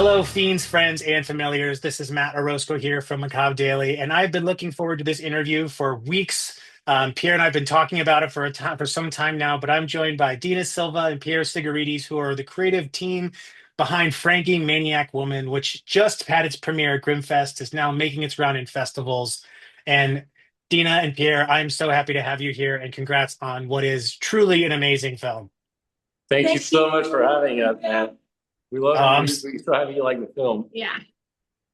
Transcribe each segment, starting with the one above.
Hello, fiends, friends, and familiars. This is Matt Orozco here from Macabre Daily, and I've been looking forward to this interview for weeks. Pierre and I have been talking about it for some time now, but I'm joined by Dina Silva and Pierre Tsigaridis, who are the creative team behind Frankie Maniac Woman, which just had its premiere at Grimmfest, is now making its round in festivals. And Dina and Pierre, I'm so happy to have you here, and congrats on what is truly an amazing film. Thank you Thank so you. much for having us, man. We love Um, we so happy you like the film. Yeah.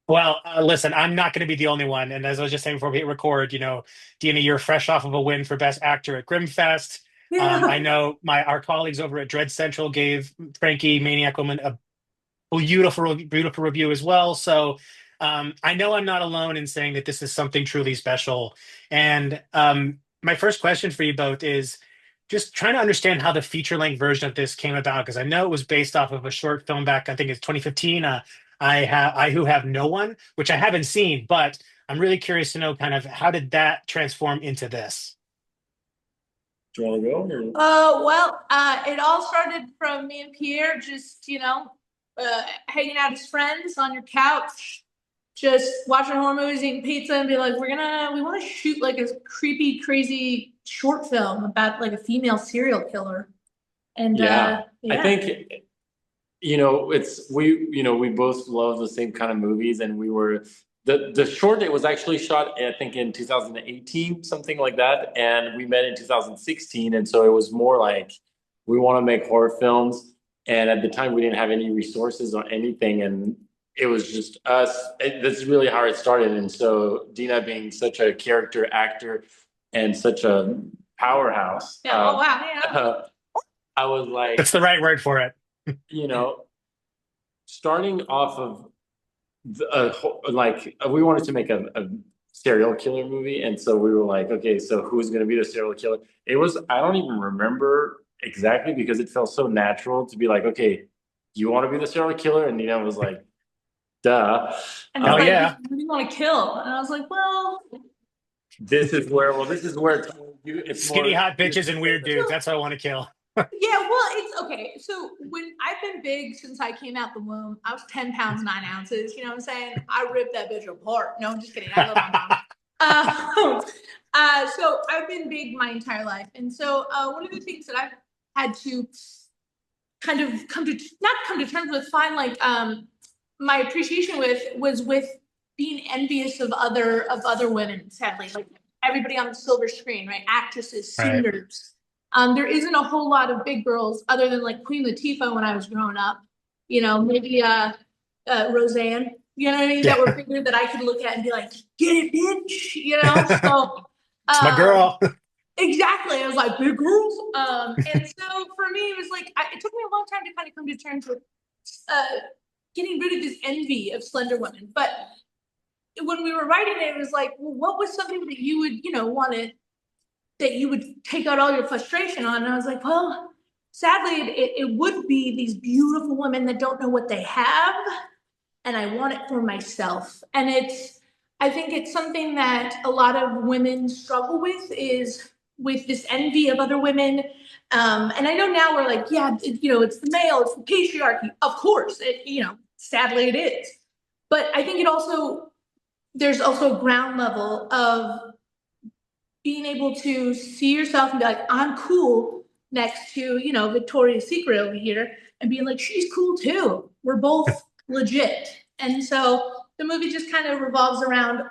Well, listen, I'm not going to be the only one. And as I was just saying before we hit record, Dina, you're fresh off of a win for Best Actor at Grimmfest. Yeah. I know our colleagues over at Dread Central gave Frankie Maniac Woman a beautiful, beautiful review as well. So I know I'm not alone in saying that this is something truly special. And my first question for you both is just trying to understand how the feature-length version of this came about, because I know it was based off of a short film back, I think it's 2015. I Who Have No One, which I haven't seen, but I'm really curious to know kind of how did that transform into this? Do you want to go? It all started from me and Pierre just, hanging out as friends on your couch, just watching horror movies, eating pizza, and be like, we want to shoot like a creepy, crazy short film about like a female serial killer. And Yeah, I yeah. think we both love the same kind of movies, and we were the short. It was actually shot I think in 2018, something like that, and we met in 2016, and so it was more like we want to make horror films, and at the time we didn't have any resources or anything, and it was just us. That's really how it started, and so Dina being such a character actor and such a powerhouse, Yeah. Oh wow. Yeah. I was That's like, the right word for it. you know starting off of we wanted to make a serial killer movie, and so we were like, okay, so who's going to be the serial killer? It was, I don't even remember exactly, because it felt so natural to be like, okay, you want to be the serial killer? And Nina was like, duh. And he's Hell like, yeah. who do you want to kill? And I was like, well, This is where it's Skinny more. hot bitches and weird dudes. That's what I want to kill. yeah, well, it's okay. So when I've been big since I came out the womb, I was 10 pounds, 9 ounces. You know what I'm saying? I ripped that bitch apart. No, I'm just kidding. I love my mom. So I've been big my entire life. And so one of the things that I've had to kind of not come to terms with, find like my appreciation with, was with being envious of other women, sadly. Like everybody on the silver screen, right? Actresses, Right. singers. There isn't a whole lot of big girls other than like Queen Latifah when I was growing up. Maybe Roseanne. You know what I mean? That were Yeah. figured that I could look at and be like, get it, bitch. So It's my um, girl. exactly. I was like, big girls. And so for me, it was like it took me a long time to kind of come to terms with uh, getting rid of this envy of slender women. But when we were writing it, it was like, well, what was something that you would, want to that you would take out all your frustration on? And I was like, well, sadly, it would be these beautiful women that don't know what they have. And I want it for myself. And I think it's something that a lot of women struggle with, is with this envy of other women. And I know now we're like, yeah, it's the male, it's the patriarchy. Of course, sadly it is. But I think there's also a ground level of being able to see yourself and be like, I'm cool next to, Victoria's Secret over here, and being like, she's cool too. We're both legit. And so the movie just kind of revolves around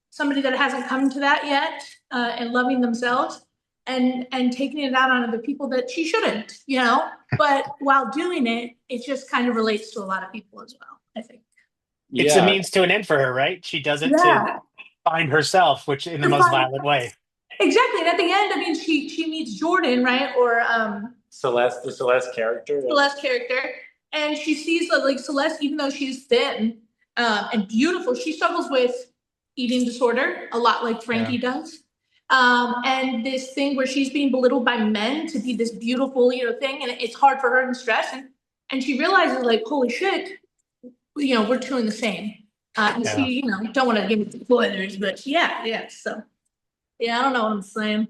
somebody that hasn't come to that yet, and loving themselves, and taking it out on other people that she shouldn't. But while doing it, it just kind of relates to a lot of people as well, I think. It's a Yeah, means to an end for her, right? She does it to Yeah. find herself, which in the most violent way. Exactly. And at the end, I mean, she meets Jordan, right? Or Celeste, the Celeste character. Celeste character, and she sees that like Celeste, even though she's thin and beautiful, she struggles with eating disorder a lot, like Yeah. Frankie does. And this thing where she's being belittled by men to be this beautiful, thing, and it's hard for her and stress, and she realizes like, holy shit, we're two in the same. And Yeah. she, don't want to give it spoilers, but yeah. So yeah, I don't know what I'm saying,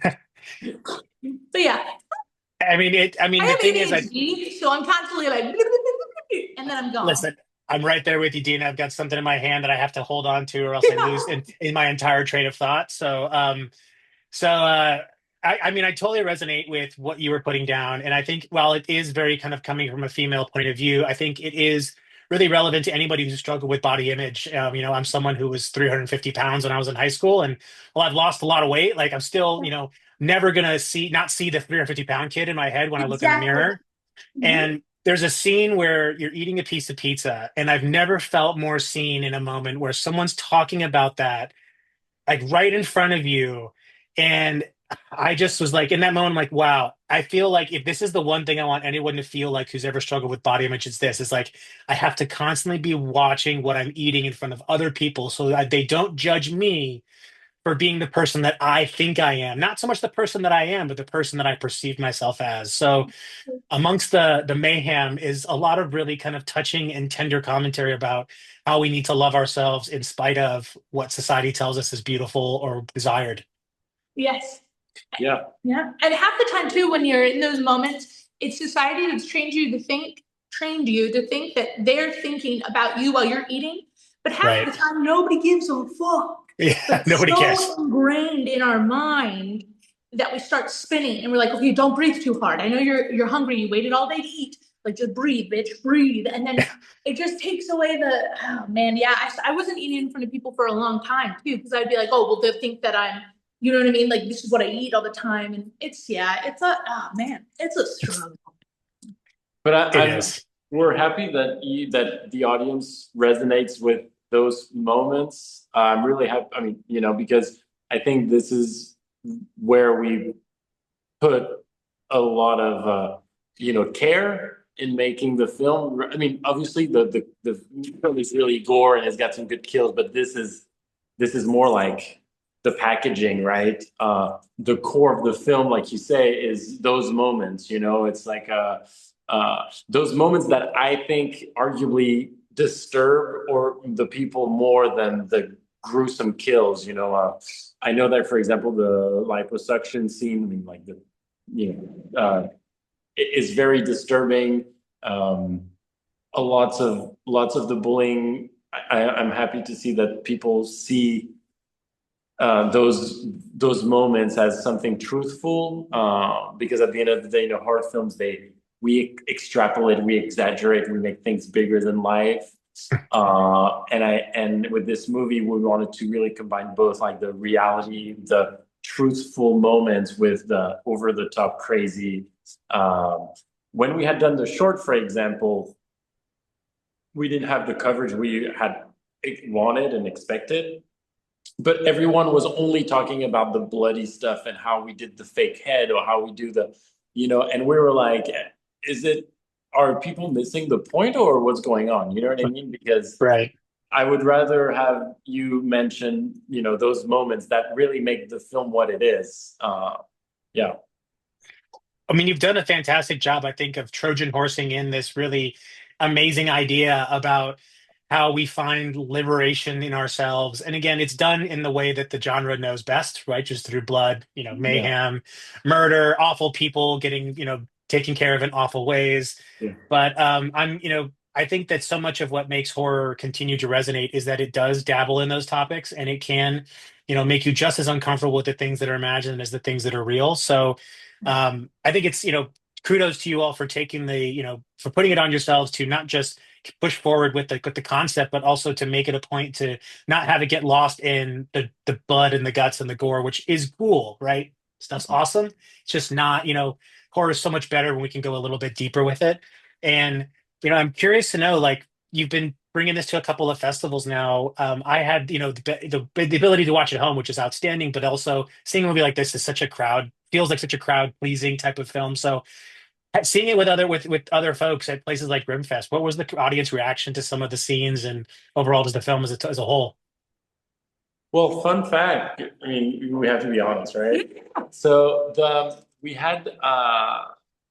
but yeah, I mean, I the have thing is, ADHD, so I'm constantly like, and then I'm gone. listen, I'm right there with you, Dina. I've got something in my hand that I have to hold on to, or else I lose in my entire train of thought. I mean, I totally resonate with what you were putting down. And I think while it is very kind of coming from a female point of view, I think it is really relevant to anybody who struggled with body image. I'm someone who was 350 pounds when I was in high school, and while I've lost a lot of weight, like I'm still, never gonna not see the 350-pound kid in my head when I look in the Exactly. mirror. Mhm. And there's a scene where you're eating a piece of pizza, and I've never felt more seen in a moment where someone's talking about that like right in front of you. And I just was like, in that moment, I'm like, wow, I feel like if this is the one thing I want anyone to feel like who's ever struggled with body image, it's this. It's like I have to constantly be watching what I'm eating in front of other people so that they don't judge me for being the person that I think I am. Not so much the person that I am, but the person that I perceive myself as. So amongst the mayhem is a lot of really kind of touching and tender commentary about how we need to love ourselves in spite of what society tells us is beautiful or desired. Yes. Yeah. Yeah. And half the time too, when you're in those moments, it's society that's trained you to think that they're thinking about you while you're eating. But half Right. the time nobody gives a fuck. Yeah, But nobody cares. so ingrained in our mind that we start spinning and we're like, okay, don't breathe too hard. I know you're hungry, you waited all day to eat. Like just breathe, bitch, breathe. And then it just takes away oh man, yeah. I wasn't eating in front of people for a long time too, because I'd be like, oh, well, they'll think that I'm, you know what I mean? Like this is what I eat all the time. And oh man, it's a struggle. But It is. we're happy that the audience resonates with those moments. I'm really happy. I mean, because I think this is where we put a lot of care in making the film. I mean, obviously the film is really gore and has got some good kills, but this is more like the packaging, right? The core of the film, like you say, is those moments. It's like those moments that I think arguably disturb or the people more than the gruesome kills. I know that, for example, the liposuction scene, I mean, like it is very disturbing. Lots of the bullying. I'm happy to see that people see those moments as something truthful, because at the end of the day, horror films, we extrapolate, we exaggerate, we make things bigger than life. And with this movie, we wanted to really combine both like the reality, the truthful moments with the over the top crazy. When we had done the short, for example, we didn't have the coverage we had wanted and expected. But everyone was only talking about the bloody stuff and how we did the fake head or how we do and we were like, are people missing the point or what's going on? You know what I mean? Because Right. I would rather have you mention, those moments that really make the film what it is. Yeah. I mean, you've done a fantastic job, I think, of Trojan horsing in this really amazing idea about how we find liberation in ourselves. And again, it's done in the way that the genre knows best, right? Just through blood, Yeah. mayhem, murder, awful people getting, taken care of in awful ways. Yeah. But I think that so much of what makes horror continue to resonate is that it does dabble in those topics and it can, make you just as uncomfortable with the things that are imagined as the things that are real. So I think it's, kudos to you all for taking for putting it on yourselves to not just push forward with the concept, but also to make it a point to not have it get lost in the blood and the guts and the gore, which is cool, right? Stuff's awesome. It's just not, horror is so much better when we can go a little bit deeper with it. And, I'm curious to know, like, you've been bringing this to a couple of festivals now. I had, the ability to watch at home, which is outstanding, but also seeing a movie like this is feels like such a crowd pleasing type of film. So seeing it with other folks at places like Grimmfest, what was the audience reaction to some of the scenes and overall as the film as a whole? Well, fun fact. I mean, we have to be honest, right? So we had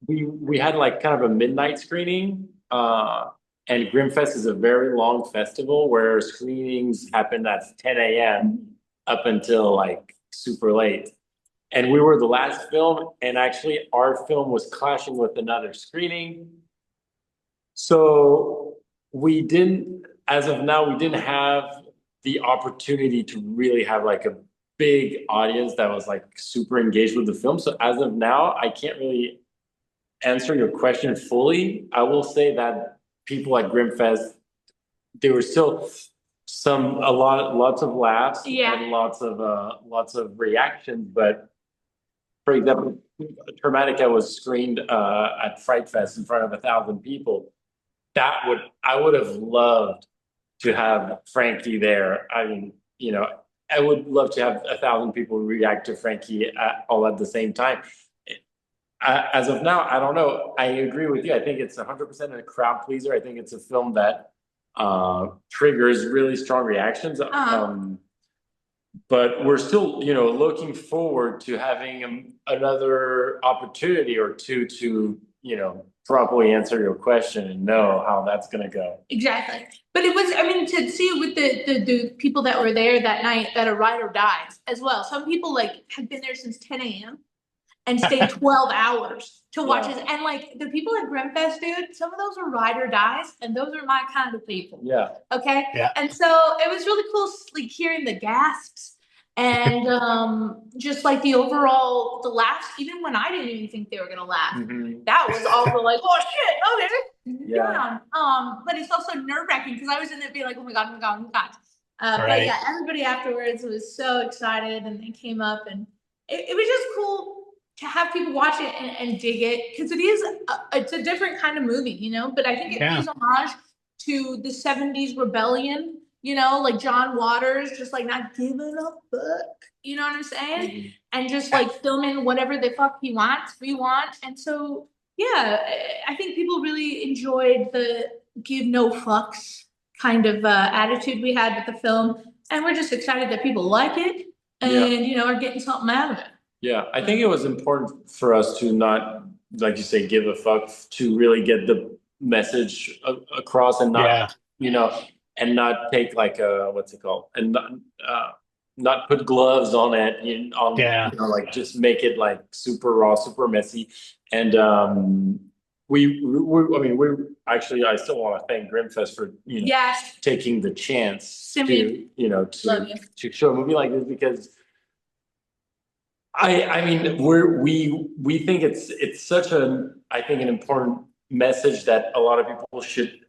like kind of a midnight screening. And Grimmfest is a very long festival where screenings happen at 10 a.m. up until like super late. And we were the last film, and actually our film was clashing with another screening. So we didn't, as of now, we didn't have the opportunity to really have like a big audience that was like super engaged with the film. So as of now, I can't really answer your question fully. I will say that people at Grimmfest, there were still lots of laughs and lots of reactions. But for example, Hermatica was screened at Fright Fest in front of 1,000 people. I would have loved to have Frankie there. I mean, I would love to have 1,000 people react to Frankie all at the same time. As of now, I don't know. I agree with you. I think it's 100% a crowd pleaser. I think it's a film that triggers really strong reactions. But we're still, looking forward to having another opportunity or two to, properly answer your question and know how that's going to go. Exactly. But it was, I mean, to see it with the people that were there that night that a rider dies as well. Some people like have been there since 10 a.m. and stayed 12 hours to watch this. And like the people at Grimmfest, dude, some of those are ride or dies, and those are my kind of people. Yeah. Okay. Yeah. And so it was really cool, like hearing the gasps and just like the laughs, even when I didn't even think they were gonna laugh. Mm-hmm. That was also like, oh shit, okay. Yeah. But it's also nerve-wracking because I was in there being like, oh my god, oh my god, oh my god. Right. But yeah, everybody afterwards was so excited and they came up and it was just cool to have people watch it and dig it because it's a different kind of movie, but I think it pays homage to the 70s rebellion, like John Waters just like not giving a fuck, you know what I'm saying? Mm-hmm. And just like filming whatever the fuck we want. And so yeah, I think people really enjoyed the give no fucks kind of attitude we had with the film, and we're just excited that people like it and are getting something out of it. Yeah, I think it was important for us to not, like you say, give a fuck, to really get the message across and not, and not take like what's it called, and not put gloves on it, like just make it like super raw, super messy, and we actually, I still want to thank Grimmfest for taking the chance to show a movie like this because. I mean, we think it's such an important message that a lot of people should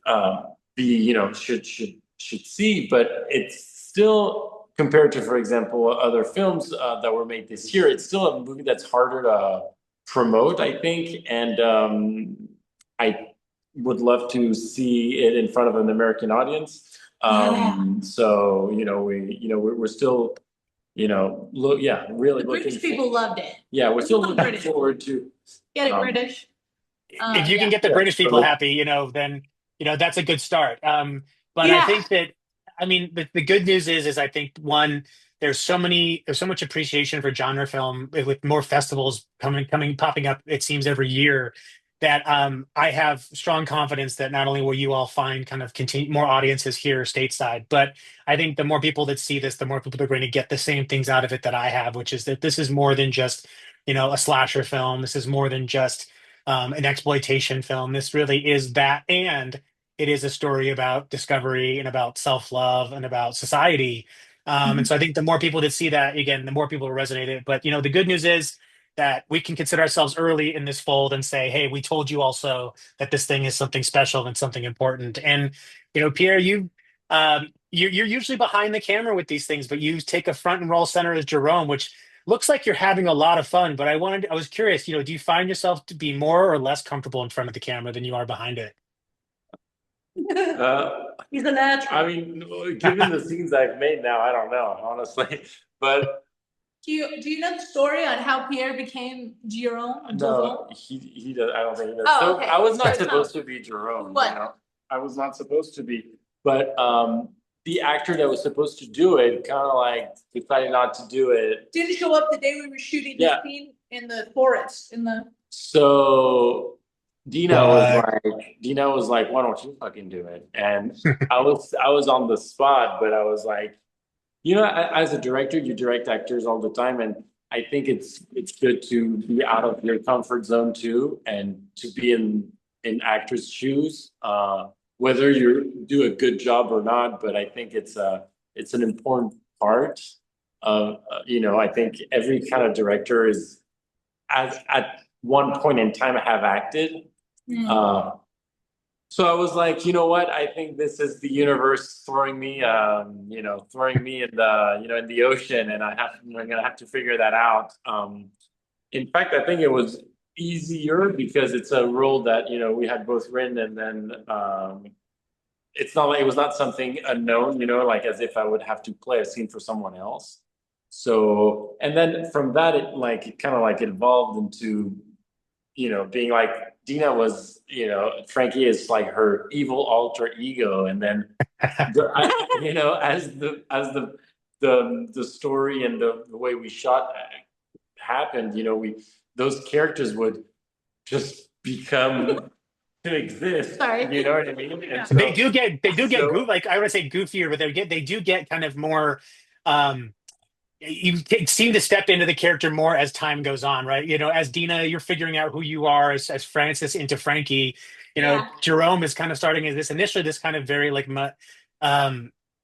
should see, but it's still, compared to, for example, other films that were made this year, it's still a movie that's harder to promote, I think, and I would love to see it in front of an American audience. So we're still. Really the British people loved it. Yeah, we're still looking forward to get it British. If you can get the British people happy, then that's a good start. But I think that, I mean, the good news is I think one, there's so much appreciation for genre film with more festivals popping up, it seems, every year, that I have strong confidence that not only will you all find kind of more audiences here stateside, but I think the more people that see this, the more people are going to get the same things out of it that I have, which is that this is more than just, a slasher film. This is more than just an exploitation film. This really is that, and it is a story about discovery and about self-love and about society. And so I think the more people that see that, again, the more people will resonate it. But, the good news is that we can consider ourselves early in this fold and say, hey, we told you also that this thing is something special and something important. And, Pierre, you're usually behind the camera with these things, but you take a front and roll center as Jerome, which looks like you're having a lot of fun. But I was curious, do you find yourself to be more or less comfortable in front of the camera than you are behind it? He's a natural. I mean, given the scenes I've made now, I don't know, honestly, but. Do you know the story on how Pierre became Jerome? No, he does. I don't think he does. Oh, so okay. I was not supposed to be Jerome. What? I was not supposed to be, but the actor that was supposed to do it kind of like decided not to do it. Didn't show up the day we were shooting the scene in the forest So Dina was like, why don't you fucking do it? And I was on the spot, but I was like, as a director, you direct actors all the time, and I think it's good to be out of your comfort zone too, and to be in actors' shoes. whether you do a good job or not, but I think it's an important part of I think every kind of director is as at one point in time have acted. So I was like, you know what? I think this is the universe throwing me, throwing me in in the ocean, and I'm gonna have to figure that out. In fact, I think it was easier because it's a role that we had both written, and then it's not like it was not something unknown, like as if I would have to play a scene for someone else. So, and then from that, it kind of like evolved into being like Dina was, Frankie is like her evil alter ego, and then as the story and the way we shot happened, we those characters would just become to exist. Sorry. You know what I mean? And so, They do get like I would say goofier, but they do get kind of more. Um, you seem to step into the character more as time goes on, right? As Dina, you're figuring out who you are as Francis into Frankie. Yeah. Jerome is kind of starting as this initially this kind of very like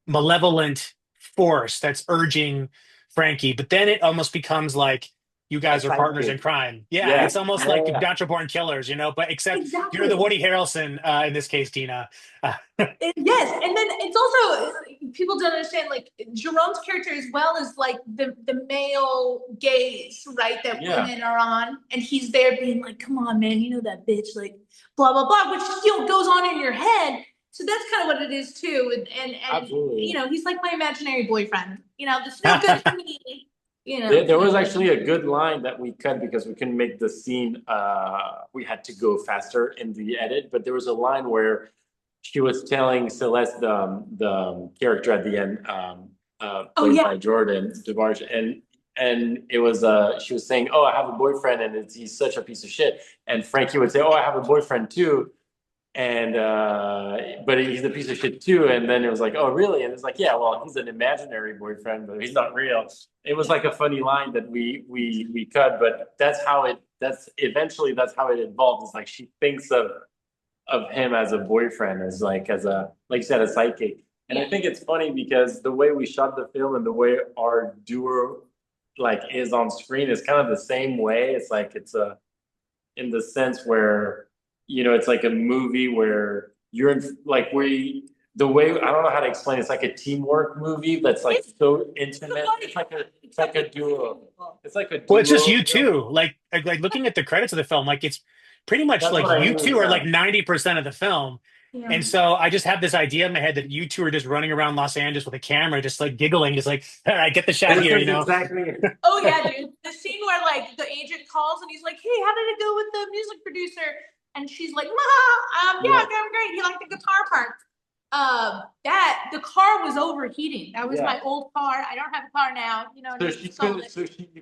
malevolent force that's urging Frankie, but then it almost becomes like you guys are partners in crime. Yeah, it's almost like natural born killers, but except you're the Exactly. Woody Harrelson in this case, Dina. Yes, and then it's also people don't understand like Jerome's character as well as like the male gaze, right? That women are on, and he's there being like, "Come on, man, you know that bitch," like blah blah blah, which goes on in your head. So that's kind of what it is too, and absolutely. He's like my imaginary boyfriend. That's no good for me. There was actually a good line that we cut because we couldn't make the scene. We had to go faster in the edit, but there was a line where she was telling Celeste, the character at the end, played by Jordan DeBarge, and it was she was saying, "Oh, I have a boyfriend, and he's such a piece of shit." And Frankie would say, "Oh, I have a boyfriend too." And but he's a piece of shit too. And then it was like, oh really? And it's like, yeah, well, he's an imaginary boyfriend, but he's not real. It was like a funny line that we cut, but that's how it evolved. It's like she thinks of him as a boyfriend, as a like you said, a sidekick. And I think it's funny because the way we shot the film and the way our duo like is on screen is kind of the same way. It's like it's a in the sense where it's like a movie where you're in, like the way I don't know how to explain it. It's like a teamwork movie that's like so intimate. It's like a duo. It's like a duo. Well, it's just you two. Like looking at the credits of the film, like it's pretty much That's like what I you mean, two are like 90% of the film. Yeah. And so I just have this idea in my head that you two are just running around Los Angeles with a camera, just like giggling, just like, all right, get the shot here, Exactly. Oh yeah, dude. The scene where like the agent calls and he's like, "Hey, how did it go with the music producer?" And she's like, yeah, going great. He liked the guitar part. The car was overheating. That was my old car. I don't have a car now. You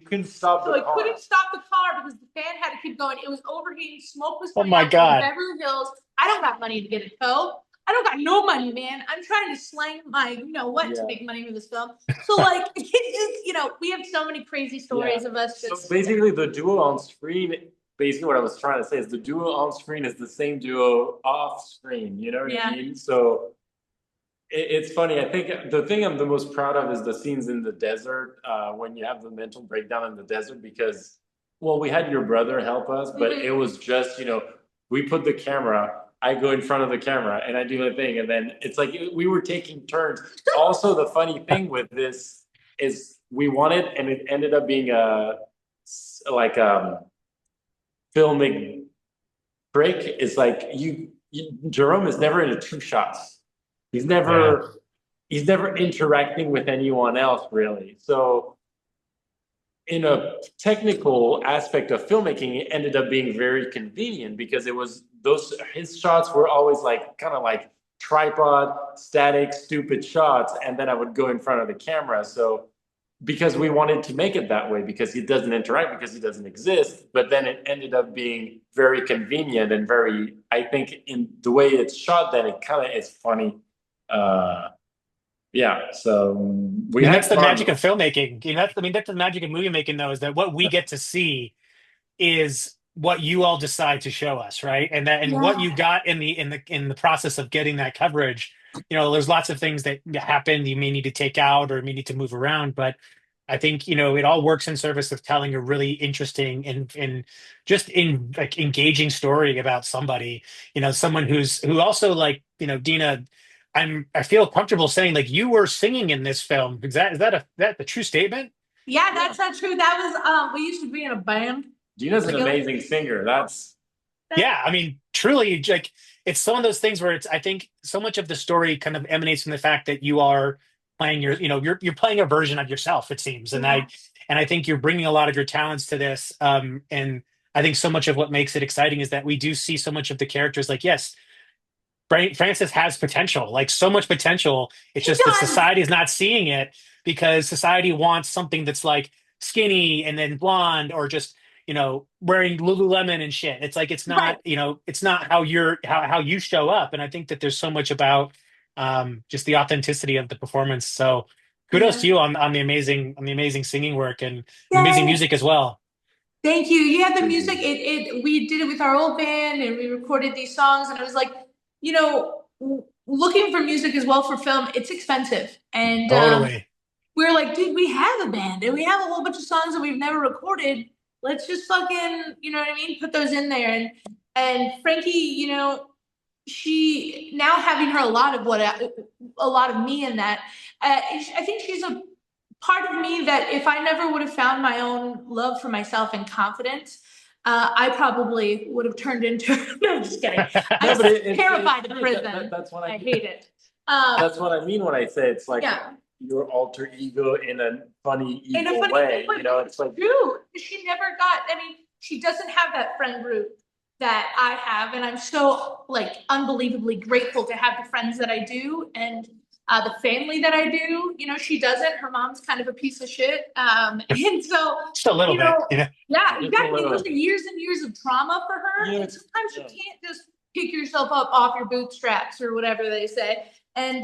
couldn't stop the car. I couldn't stop the car because the fan had to keep going. It was overheating. Smoke was coming my out God. from Beverly Hills. I don't got money to get a tow. I don't got no money, man. I'm trying to slang my, to make money for this film. So like, we have so many crazy stories of us. So basically, the duo on screen. Basically, what I was trying to say is the duo on screen is the same duo off screen. You know what I mean? So it's funny. I think the thing I'm the most proud of is the scenes in the desert when you have the mental breakdown in the desert because, well, we had your brother help us, but it was just, we put the camera, I go in front of the camera and I do the thing. And then it's like we were taking turns. Also, the funny thing with this is we wanted, and it ended up being filmic trick is like Jerome is never in a two shots. He's never interacting with anyone else really. So in a technical aspect of filmmaking, it ended up being very convenient because it was his shots were always like kind of like tripod, static, stupid shots, and then I would go in front of the camera. So because we wanted to make it that way, because he doesn't interact, because he doesn't exist, but then it ended up being very convenient and very, I think in the way it's shot, then it kind of is funny. So that's the magic of filmmaking. That's the magic of movie making though, is that what we get to see is what you all decide to show us, right? And that and what you Yeah. got in the process of getting that coverage, there's lots of things that happen you may need to take out or may need to move around, but I think, it all works in service of telling a really interesting and just in like engaging story about somebody, someone who also like, Dina, I feel comfortable saying like you were singing in this film. Is that a true statement? Yeah, that's not true. That was we used to be in a band. Gina's an Together. amazing singer. That's Yeah, I mean, truly, like it's some of those things where I think so much of the story kind of emanates from the fact that you are playing you're playing a version of yourself, it seems, and Yeah. I think you're bringing a lot of your talents to this, and I think so much of what makes it exciting is that we do see so much of the characters. Like, yes, Francis has potential, like so much potential. It's He just that does. society is not seeing it because society wants something that's like skinny and then blonde or just, wearing Lululemon and shit. It's like it's Right. not, it's not how you show up. And I think that there's so much about just the authenticity of the performance. So kudos Yeah. to you on the amazing singing work and amazing Yay. music as well. Thank you. Yeah, the music, it we did it with our old band and we recorded these songs and it was like, looking for music as well for film, it's expensive. And Totally. we're like, dude, we have a band and we have a whole bunch of songs that we've never recorded. Let's just fucking, you know what I mean? Put those in there. And Frankie, she now having her a lot of me in that. I think she's a part of me that if I never would have found my own love for myself and confidence, I probably would have turned into. No, I'm just kidding. no, I'm but terrified of that, prison. that's what I hate it. that's what I mean when I say it's like Yeah. your alter ego in a funny, In a evil funny way. way, It's like true. She never got. I mean, she doesn't have that friend group that I have, and I'm so like unbelievably grateful to have the friends that I do and the family that I do. She doesn't. Her mom's kind of a piece of shit, and so Just a little bit, yeah, just a exactly. little. Those are years and years of trauma for her, Yeah, and sometimes you yeah. can't just pick yourself up off your bootstraps or whatever they say and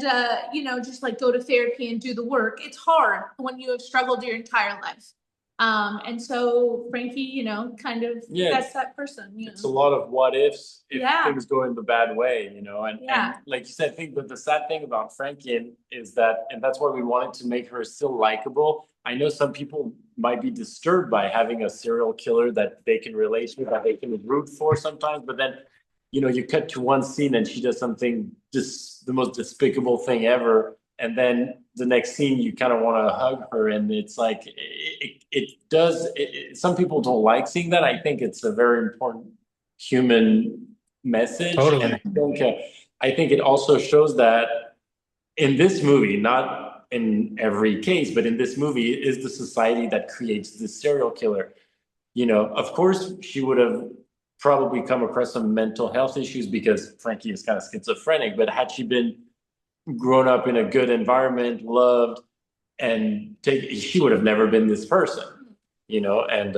just like go to therapy and do the work. It's hard when you have struggled your entire life. And so Frankie, kind of that's that person. It's a lot of what ifs if Yeah. things go in the bad way, and Yeah. like you said, I think that the sad thing about Frankie is that, and that's why we wanted to make her still likable. I know some people might be disturbed by having a serial killer that they can relate to, that they can root for sometimes, but then you cut to one scene and she does something just the most despicable thing ever. And then the next scene, you kind of want to hug her. And it's like, it does, some people don't like seeing that. I think it's a very important human message. And totally. I think it also shows that in this movie, not in every case, but in this movie, it is the society that creates this serial killer. Of course, she would have probably come across some mental health issues because Frankie is kind of schizophrenic, but had she been grown up in a good environment, loved, and she would have never been this person, and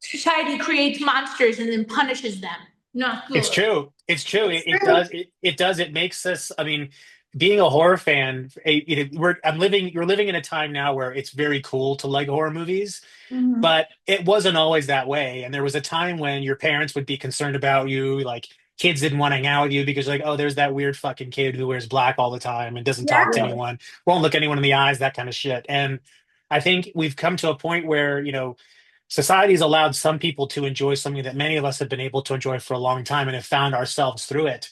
Society creates monsters and then punishes them. Not good. It's true. It's true. It's It true. does. It does. It makes us. I mean, being a horror fan, You're living in a time now where it's very cool to like horror movies, Mhm. but it wasn't always that way. And there was a time when your parents would be concerned about you, like kids didn't want to hang out with you because, like, oh, there's that weird fucking kid who wears black all the time and doesn't talk to Yeah. yeah, anyone, won't look anyone in the eyes, that kind of shit. And I think we've come to a point where, society has allowed some people to enjoy something that many of us have been able to enjoy for a long time and have found ourselves through it.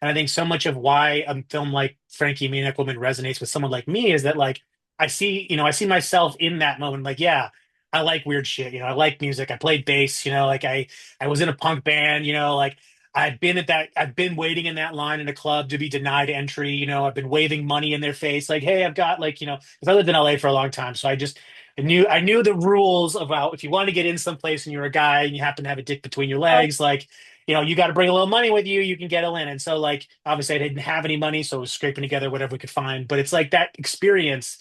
And I think so much of why a film like Frankie Maniac Woman resonates with someone like me is that like I see myself in that moment. Like, yeah, I like weird shit. I like music. I played bass. Like I was in a punk band. Like I've been waiting in that line in a club to be denied entry. I've been waving money in their face. Like, hey, I've got like because I lived in LA for a long time, so I knew the rules about if you want to get in someplace and you're a guy and you happen to have a dick between your legs, like, you got to bring a little money with you, you can get in. And so, like, obviously, I didn't have any money, so I was scraping together whatever we could find. But it's like that experience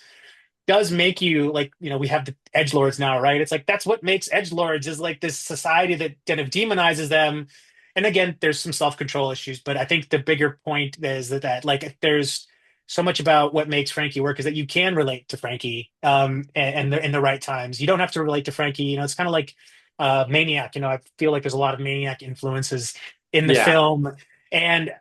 does make you like, we have the edgelords now, right? It's like that's what makes edgelords is like this society that kind of demonizes them. And again, there's some self-control issues, but I think the bigger point is that like there's so much about what makes Frankie work is that you can relate to Frankie, and in the right times. You don't have to relate to Frankie. It's kind of like Maniac. I feel like there's a lot of Maniac influences in the Yeah, film, and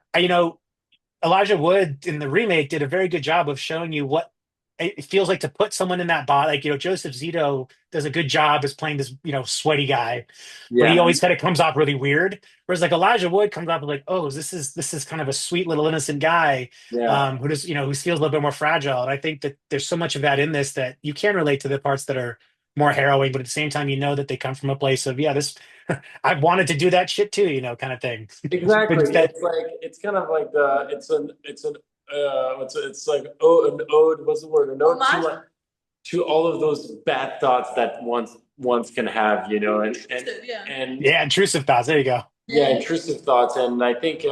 Elijah Wood in the remake did a very good job of showing you what it feels like to put someone in that body. Like, Joseph Zito does a good job as playing this, sweaty guy, but he yeah, always kind of comes off really weird. Whereas like Elijah Wood comes off like, oh, this is kind of a sweet little innocent guy, yeah. who just, who feels a little bit more fragile. And I think that there's so much of that in this that you can relate to the parts that are more harrowing, but at the same time, that they come from a place of, yeah, this I wanted to do that shit too, kind of thing. But Exactly. it's that, It's like it's kind of like the it's an it's like oh an ode, what's the word? An ode to Homage? like to all of those bad thoughts that once can have, Yeah. and yeah, intrusive thoughts. There you go. yeah, intrusive thoughts. And I think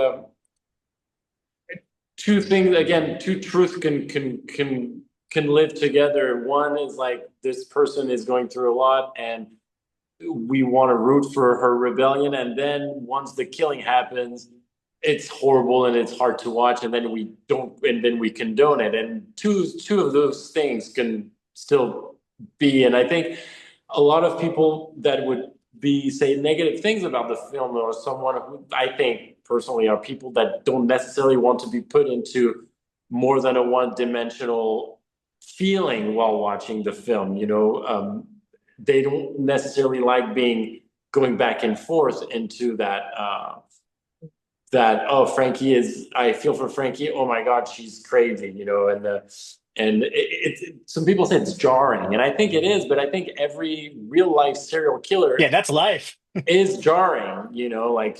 two things again, two truths can live together. One is like this person is going through a lot and we want to root for her rebellion, and then once the killing happens, it's horrible and it's hard to watch, and then we don't, and then we condone it, and two of those things can still be. And I think a lot of people that would be say negative things about the film, or someone who I think personally are people that don't necessarily want to be put into more than a one-dimensional feeling while watching the film. They don't necessarily like being going back and forth into that oh, Frankie is, I feel for Frankie, oh my god, she's crazy, and some people say it's jarring, and I think it is, but I think every real life serial Yeah, killer that's life. is jarring, like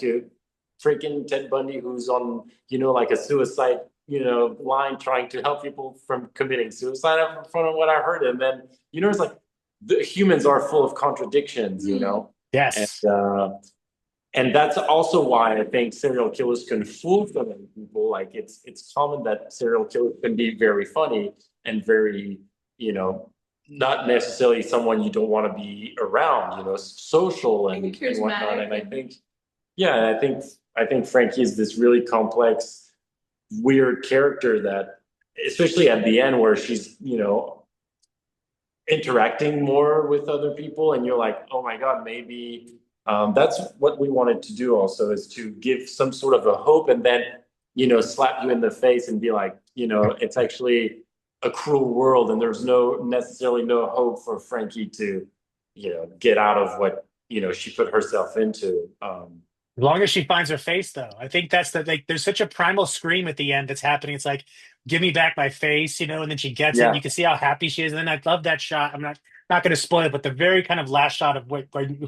freaking Ted Bundy, who's on, like a suicide, line trying to help people from committing suicide from what I heard. And then, it's like the humans are full of contradictions, and Yes. and that's also why I think serial killers can fool so many people. Like it's common that serial killers can be very funny and very, not necessarily someone you don't want to be around, social and whatnot. And I think, yeah, I think Frankie is this really complex, weird character that, especially at the end where she's, interacting more with other people, and you're like, oh my god, maybe that's what we wanted to do also, is to give some sort of a hope, and then slap you in the face and be like, it's actually a cruel world, and there's necessarily no hope for Frankie to get out of what she put herself into. As long as she finds her face, though, I think that's the like. There's such a primal scream at the end that's happening. It's like, "Give me back my face," and then she gets it. And Yeah, you can see how happy she is. And then I love that shot. I'm not going to spoil it, but the very kind of last shot of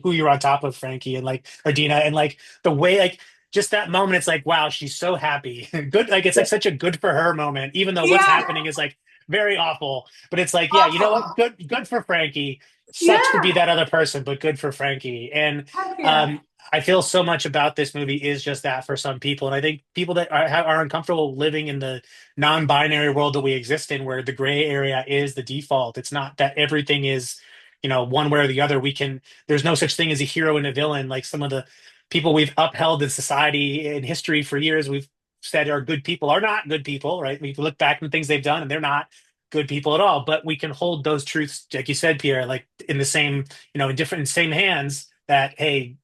who you're on top of, Frankie and like or Dina, and like the way like just that moment. It's like, wow, she's so happy. Good, like it's yeah, like such a good for her moment, even though what's Yeah. happening is like very awful. But it's like, yeah, you know what? Awful. Good for Frankie. Sucks to be Yeah. that other person, but good for Frankie. And Heck yeah. um, I feel so much about this movie is just that for some people, and I think people that are uncomfortable living in the non-binary world that we exist in, where the gray area is the default. It's not that everything is, one way or the other. We can. There's no such thing as a hero and a villain. Like some of the people we've upheld in society in history for years, we've said are good people are not good people, right? We look back on things they've done, and they're not good people at all. But we can hold those truths, like you said, Pierre, like in the same, in different same hands. That hey,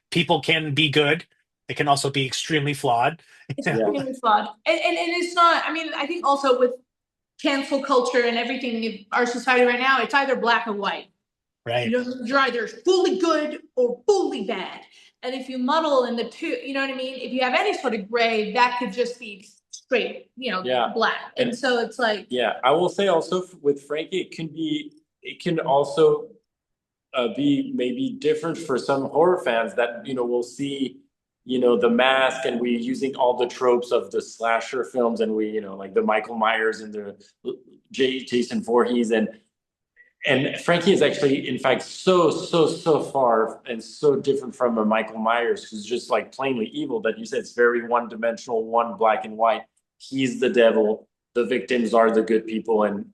people can be good. They can also be extremely flawed. It's yeah, extremely flawed. And it's not, I mean, I think also with cancel culture and everything in our society right now, it's either black or white. Right. You're either fully good or fully bad. And if you muddle in the two, you know what I mean? If you have any sort of gray, that could just be straight, yeah. black. And so it's like, Yeah, I will say also with Frankie, it can also be maybe different for some horror fans that will see the mask, and we using all the tropes of the slasher films, and we like the Michael Myers and the Jason Voorhees, and Frankie is actually in fact so far and so different from a Michael Myers, who's just like plainly evil, that you said it's very one-dimensional, one black and white. He's the devil, the victims are the good people, and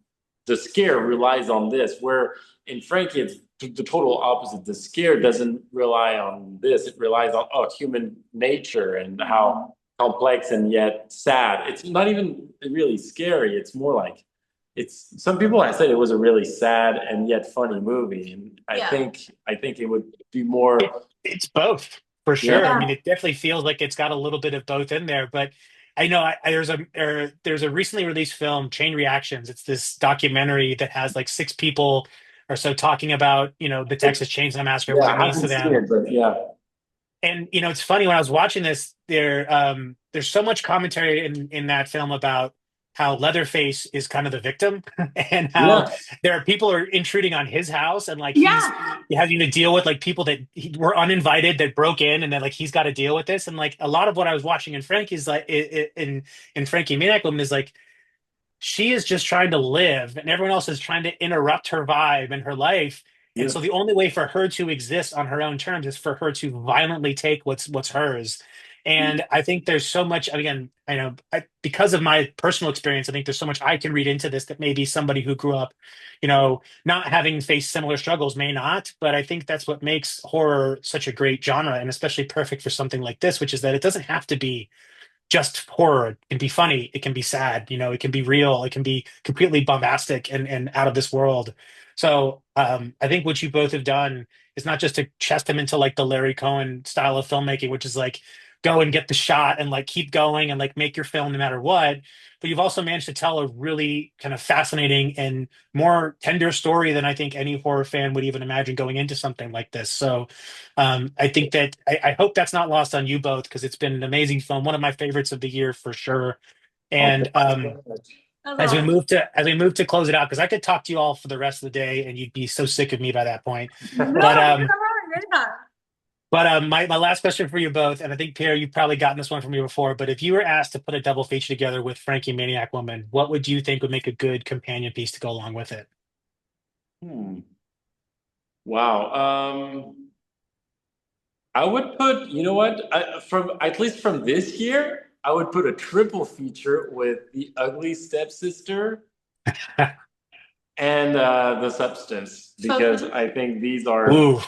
the scare relies on this. Where in Frankie, it's the total opposite. The scare doesn't rely on this. It relies on human nature and how complex and yet sad. It's not even really scary. It's more like it's some people have said it was a really sad and yet funny movie, and Yeah. I think it would be It, more, it's both for sure. I yeah, mean, it definitely feels like it's got a little bit of both in there. But I know there's a recently released film, Chain Reactions. It's this documentary that has like six people or so talking about the Texas Chainsaw Massacre, yeah. what it I means to haven't seen them. it, but yeah, And it's funny when I was watching this, there's so much commentary in that film about how Leatherface is kind of the victim and how yeah, there are people who are intruding on his house and like he's Yeah. having to deal with like people that were uninvited that broke in and then like he's got to deal with this and like a lot of what I was watching in Frankie's like in Frankie Maniac Woman is like she is just trying to live and everyone else is trying to interrupt her vibe and her life, and yeah, so the only way for her to exist on her own terms is for her to violently take what's hers. And I think there's so much, again, because of my personal experience, I think there's so much I can read into this that maybe somebody who grew up not having faced similar struggles may not. But I think that's what makes horror such a great genre and especially perfect for something like this, which is that it doesn't have to be just horror. It can be funny, it can be sad, it can be real, it can be completely bombastic and out of this world. So I think what you both have done is not just to chest them into like the Larry Cohen style of filmmaking, which is like go and get the shot and like keep going and like make your film no matter what, but you've also managed to tell a really kind of fascinating and more tender story than I think any horror fan would even imagine going into something like this. So I think that I hope that's not lost on you both because it's been an amazing film, one of my favorites of the year for sure. oh, And thank you so much. That's as we awesome. move to close it out, because I could talk to you all for the rest of the day and you'd be so sick of me by that point. No, But dude, I'm having a great time. my last question for you both, and I think Pierre, you've probably gotten this one from me before, but if you were asked to put a double feature together with Frankie Maniac Woman, what would you think would make a good companion piece to go along with it? Hmm. Wow. I would put, you know what? From at least from this year, I would put a triple feature with The Ugly Stepsister and The Substance, because So, I think these are, Ooh,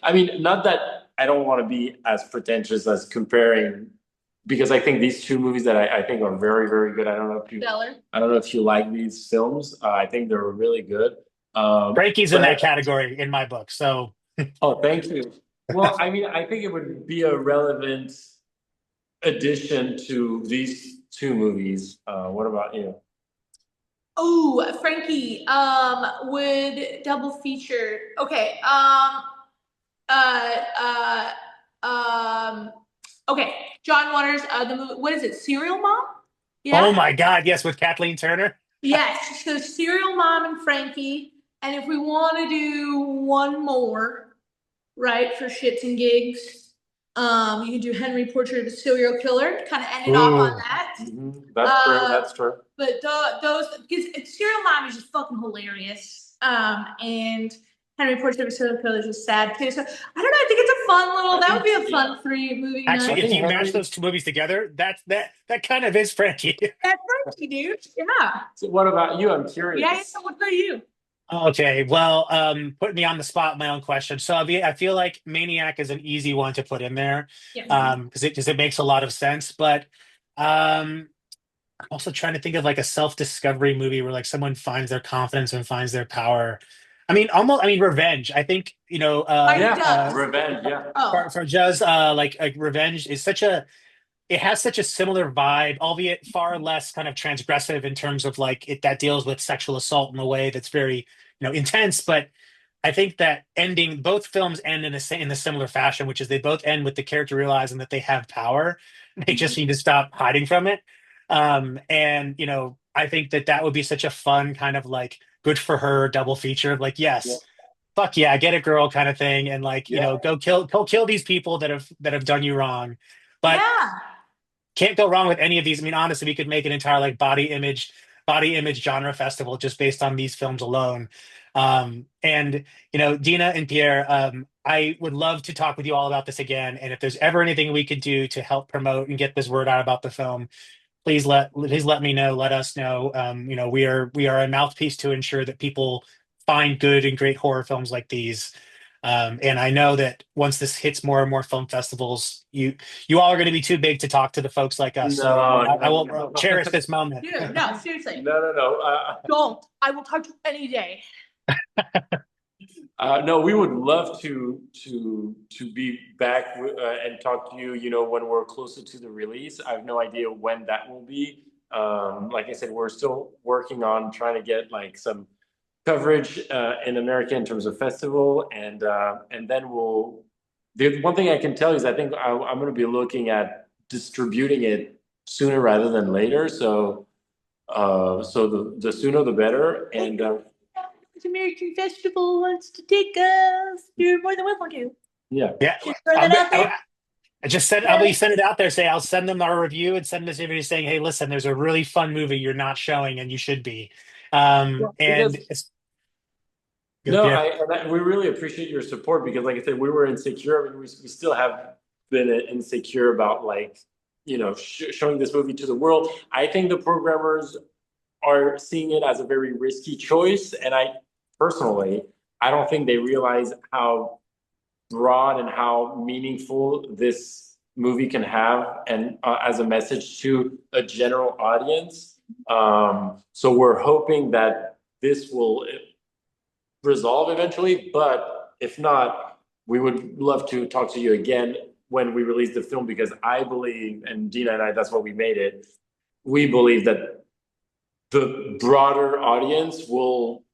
I mean, not that I don't want to be as pretentious as comparing, because I think these two movies that I think are very, very good. stellar. I don't know if you like these films. I think they're really good. Frankie's in that But category in my book. So oh, thank you. Well, I mean, I think it would be a relevant addition to these two movies. What about you? Oh, Frankie, would double feature. Okay. Uh, um, okay. John Waters, the movie, what is it? Serial Mom? oh Yeah? my God, yes, with Kathleen Turner. Yes. So Serial Mom and Frankie. And if we want to do one more, right, for shits and gigs, you can do Henry Portrait of a Serial Killer, kind of end it off on Ooh. that. That's true. Uh, That's true. but those, because Serial Mom is just fucking hilarious. And Henry Portrait of a Serial Killer is just sad too. So I don't know. I think it's a fun little. That would be a fun three movie Actually, night. if you match Henry. those two movies together, that kind of is Frankie. That's Frankie, dude. Yeah. So what about you? I'm Yeah. curious. So what about you? Okay, well, putting me on the spot, my own question. So I feel like Maniac is an easy one to put in there, Yeah. because it makes a lot of sense. But I'm also trying to think of like a self-discovery movie where like someone finds their confidence and finds their power. I mean, almost. I mean, revenge. I think Mighty Yeah, Ducks. revenge. Yeah. Oh. for Juz, like revenge is such a it has such a similar vibe, albeit far less kind of transgressive in terms of like it that deals with sexual assault in a way that's very, intense. But I think that ending both films end in a similar fashion, which is they both end with the character realizing that they have power. They just need to stop hiding from it. And I think that would be such a fun kind of like good for her double feature of like, Yeah. yes, fuck yeah, get a girl kind of thing, and like Yeah. go kill these people that have done you wrong. But Yeah. can't go wrong with any of these. I mean, honestly, we could make an entire like body image genre festival just based on these films alone. And Dina and Pierre, I would love to talk with you all about this again. And if there's ever anything we could do to help promote and get this word out about the film, please let me know. Let us know. We are a mouthpiece to ensure that people find good and great horror films like these. And I know that once this hits more and more film festivals, you all are going to be too big to talk to the folks like us. So No, I no, will no. cherish this moment. Dude, no, seriously. No, no, no. Don't. I will talk to you any day. No, we would love to be back and talk to you. You know, when we're closer to the release. I have no idea when that will be. Like I said, we're still working on trying to get like some coverage in America in terms of festival, and then we'll. The one thing I can tell you is I think I'm going to be looking at distributing it sooner rather than later. So, so the sooner the better, and. American Festival wants to take us. You're more than welcome to. Yeah. Yeah. Just throw that out there. I just said, I'll be send it out there. Say, I'll send them our review and send this video saying, hey, listen, there's a really fun movie you're not showing and you should be. And it's no, yeah. we really appreciate your support because, like I said, we were insecure. I mean, we still have been insecure about like, you know, showing this movie to the world. I think the programmers are seeing it as a very risky choice. And personally, I don't think they realize how broad and how meaningful this movie can have and as a message to a general audience. So we're hoping that this will resolve eventually, but if not, we would love to talk to you again when we release the film, because I believe, and Dina and I, that's why we made it, we believe that the broader audience will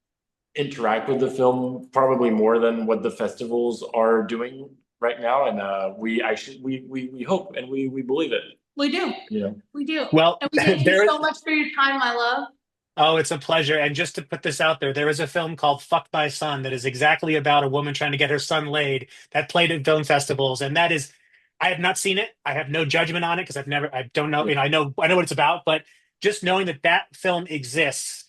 interact with the film probably more than what the festivals are doing right now. And we hope and we believe it. We do. Yeah. We do. Well, and we thank you so much for your time, my love. Oh, it's a pleasure. And just to put this out there is a film called Fuck My Son that is exactly about a woman trying to get her son laid that played at film festivals. And that is, I have not seen it. I have no judgment on it because I don't know, you know, I know what it's about, but just knowing that that film exists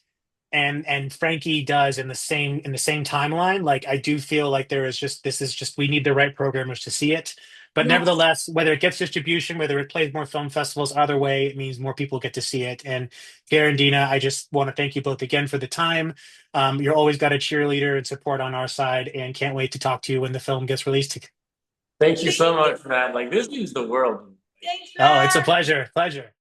and Frankie does in the same timeline, like I do feel like this is just we need the right programmers to see it. But Yes. nevertheless, whether it gets distribution, whether it plays more film festivals, either way, it means more people get to see it. And Pierre and Dina, I just want to thank you both again for the time. You're always got a cheerleader and support on our side, and can't wait to talk to you when the film gets released. Thank you so much, man. Like, this means the world. Thanks, Oh, it's a Matt. pleasure. Pleasure.